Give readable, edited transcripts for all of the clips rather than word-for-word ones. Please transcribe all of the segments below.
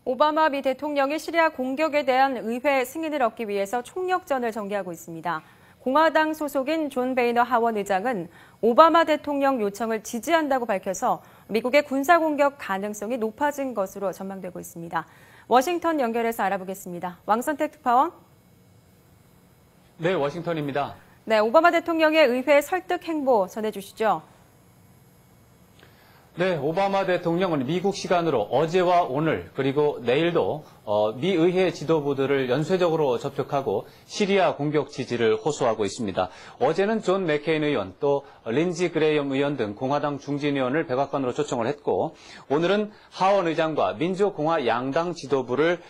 오바마 미 대통령이 시리아 공격에 대한 의회 승인을 얻기 위해서 총력전을 전개하고 있습니다. 공화당 소속인 존 베이너 하원 의장은 오바마 대통령 요청을 지지한다고 밝혀서 미국의 군사공격 가능성이 높아진 것으로 전망되고 있습니다. 워싱턴 연결해서 알아보겠습니다. 왕선택 특파원. 네, 워싱턴입니다. 네, 오바마 대통령의 의회 설득 행보 전해주시죠. 네, 오바마 대통령은 미국 시간으로 어제와 오늘 그리고 내일도 미 의회 지도부들을 연쇄적으로 접촉하고 시리아 공격 지지를 호소하고 있습니다. 어제는 존 맥케인 의원 또 린지 그레이엄 의원 등 공화당 중진 의원을 백악관으로 초청을 했고 오늘은 하원 의장과 민주공화 양당 지도부를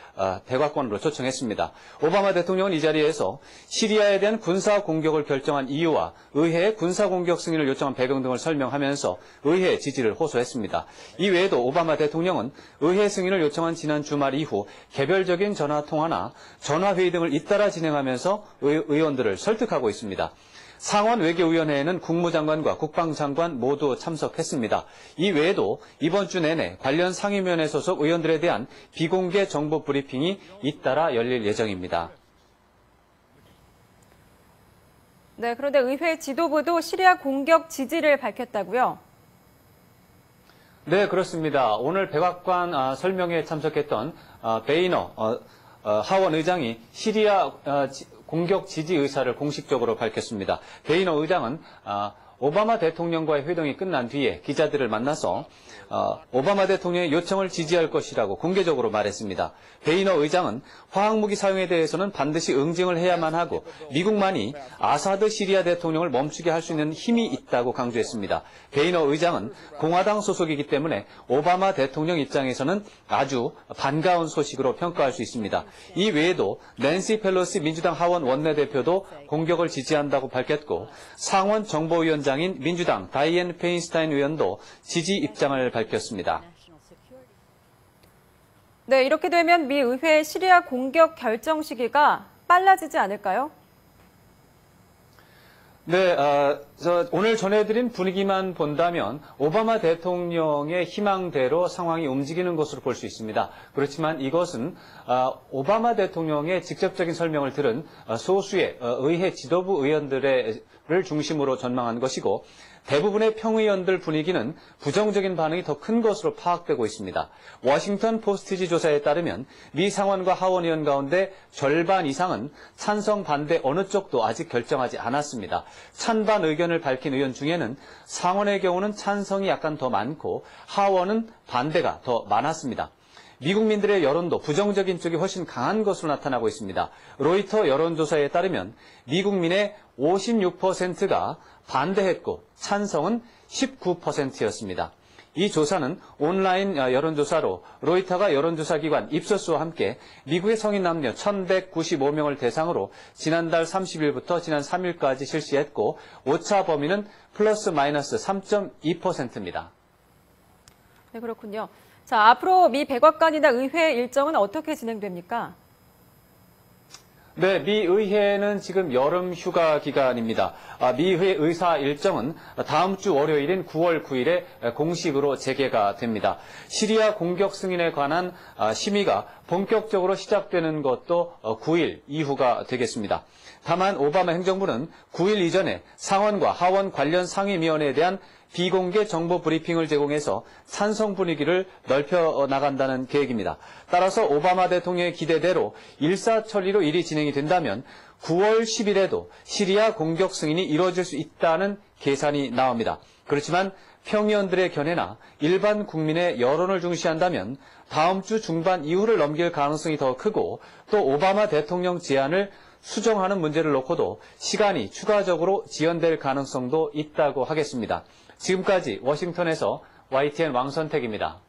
백악관으로 초청했습니다. 오바마 대통령은 이 자리에서 시리아에 대한 군사 공격을 결정한 이유와 의회의 군사 공격 승인을 요청한 배경 등을 설명하면서 의회 지지를 호소했습니다. 이 외에도 오바마 대통령은 의회 승인을 요청한 지난 주말 이후 개별적인 전화통화나 전화회의 등을 잇따라 진행하면서 의원들을 설득하고 있습니다. 상원 외교위원회에는 국무장관과 국방장관 모두 참석했습니다. 이 외에도 이번 주 내내 관련 상임위원회 소속 의원들에 대한 비공개 정보 브리핑이 잇따라 열릴 예정입니다. 네, 그런데 의회 지도부도 시리아 공격 지지를 밝혔다고요? 네, 그렇습니다. 오늘 백악관 설명회에 참석했던 베이너 하원 의장이 시리아 공격 지지 의사를 공식적으로 밝혔습니다. 베이너 의장은 오바마 대통령과의 회동이 끝난 뒤에 기자들을 만나서 오바마 대통령의 요청을 지지할 것이라고 공개적으로 말했습니다. 베이너 의장은 화학무기 사용에 대해서는 반드시 응징을 해야만 하고 미국만이 아사드 시리아 대통령을 멈추게 할 수 있는 힘이 있다고 강조했습니다. 베이너 의장은 공화당 소속이기 때문에 오바마 대통령 입장에서는 아주 반가운 소식으로 평가할 수 있습니다. 이 외에도 낸시 펠로시 민주당 하원 원내대표도 공격을 지지한다고 밝혔고 상원 정보위원장인 민주당 다이앤 페인스타인 의원도 지지 입장을 밝혔습니다. 네, 이렇게 되면 미 의회의 시리아 공격 결정 시기가 빨라지지 않을까요? 네, 오늘 전해드린 분위기만 본다면 오바마 대통령의 희망대로 상황이 움직이는 것으로 볼 수 있습니다. 그렇지만 이것은 오바마 대통령의 직접적인 설명을 들은 소수의 의회 지도부 의원들을 중심으로 전망한 것이고 대부분의 평의원들 분위기는 부정적인 반응이 더 큰 것으로 파악되고 있습니다. 워싱턴 포스트지 조사에 따르면 미 상원과 하원 의원 가운데 절반 이상은 찬성 반대 어느 쪽도 아직 결정하지 않았습니다. 찬반 의견을 밝힌 의원 중에는 상원의 경우는 찬성이 약간 더 많고 하원은 반대가 더 많았습니다. 미국민들의 여론도 부정적인 쪽이 훨씬 강한 것으로 나타나고 있습니다. 로이터 여론조사에 따르면 미국민의 56%가 반대했고 찬성은 19%였습니다. 이 조사는 온라인 여론조사로 로이터가 여론조사기관 입소스와 함께 미국의 성인 남녀 1,195명을 대상으로 지난달 30일부터 지난 3일까지 실시했고 오차 범위는 플러스 마이너스 3.2%입니다. 네, 그렇군요. 자, 앞으로 미 백악관이나 의회 일정은 어떻게 진행됩니까? 네, 미 의회는 지금 여름 휴가 기간입니다. 미 의회 의사 일정은 다음 주 월요일인 9월 9일에 공식으로 재개가 됩니다. 시리아 공격 승인에 관한 심의가 본격적으로 시작되는 것도 9일 이후가 되겠습니다. 다만 오바마 행정부는 9일 이전에 상원과 하원 관련 상임위원회에 대한 비공개 정보 브리핑을 제공해서 찬성 분위기를 넓혀 나간다는 계획입니다. 따라서 오바마 대통령의 기대대로 일사천리로 일이 진행이 된다면 9월 10일에도 시리아 공격 승인이 이루어질 수 있다는 계산이 나옵니다. 그렇지만 평의원들의 견해나 일반 국민의 여론을 중시한다면 다음 주 중반 이후를 넘길 가능성이 더 크고 또 오바마 대통령 제안을 수정하는 문제를 놓고도 시간이 추가적으로 지연될 가능성도 있다고 하겠습니다. 지금까지 워싱턴에서 YTN 왕선택입니다.